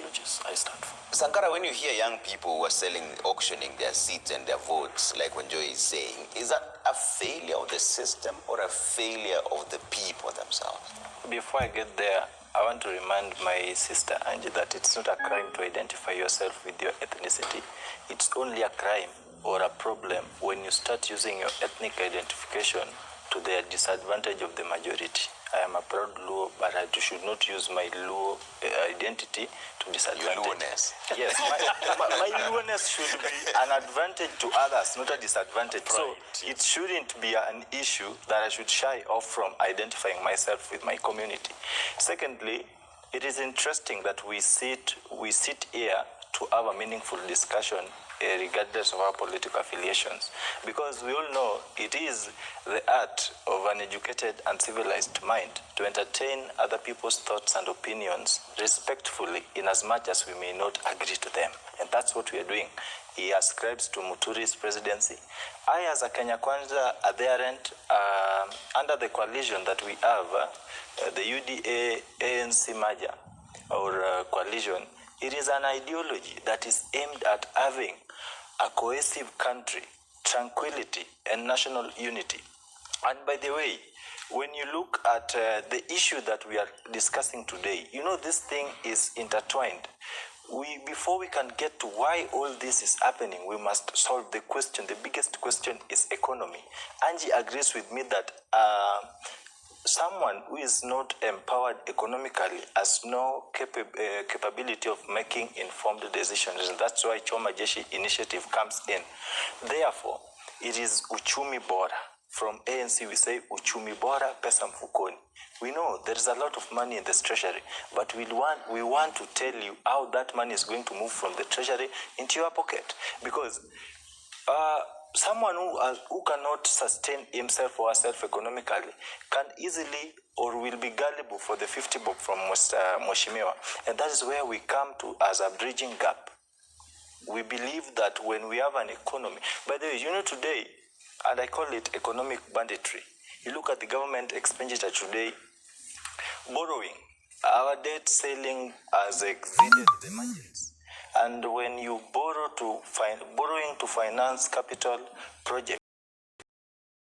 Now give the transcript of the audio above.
ideologies I stand for. Sankara, when you hear young people who are auctioning their seats and their votes, like what Joy is saying, is that a failure of the system or a failure of the people themselves? Before I get there, I want to remind my sister Angie that it's not a crime to identify yourself with your ethnicity. It's only a crime or a problem when you start using your ethnic identification to the disadvantage of the majority. I am a proud Luo, but I should not use my Luo identity to disadvantage. Your Luoness. Yes, my Luoness should be an advantage to others, not a disadvantage. Right. So it shouldn't be an issue that I should shy off from identifying myself with my community. Secondly, it is interesting that we sit here to have a meaningful discussion regardless of our political affiliations, because we all know it is the art of an educated and civilized mind to entertain other people's thoughts and opinions respectfully, in as much as we may not agree to them. And that's what we are doing. He ascribes to Muturi's presidency. I, as a Kenya Kwanza adherent, under the coalition that we have, the UDA-ANC merger or coalition, it is an ideology that is aimed at having a cohesive country, tranquility, and national unity. And by the way, when you look at the issue that we are discussing today, you know this thing is intertwined. Before we can get to why all this is happening, we must solve the question. The biggest question is economy. Angie agrees with me that someone who is not empowered economically has no capability of making informed decisions. And that's why Choma Jeshi initiative comes in. Therefore, it is uchumi bora. From ANC, we say uchumi bora, pesa mfukoni. We know there is a lot of money in this treasury, but we want to tell you how that money is going to move from the treasury into your pocket. Because someone who cannot sustain himself or herself economically can easily or will be gullible for the 50 bob from Mheshimiwa. And that is where we come to as a bridging gap. We believe that when we have an economy, by the way, you know today, and I call it economic banditry, you look at the government expenditure today, borrowing, our debt ceiling has exceeded the margins. And when you borrowing to finance capital projects,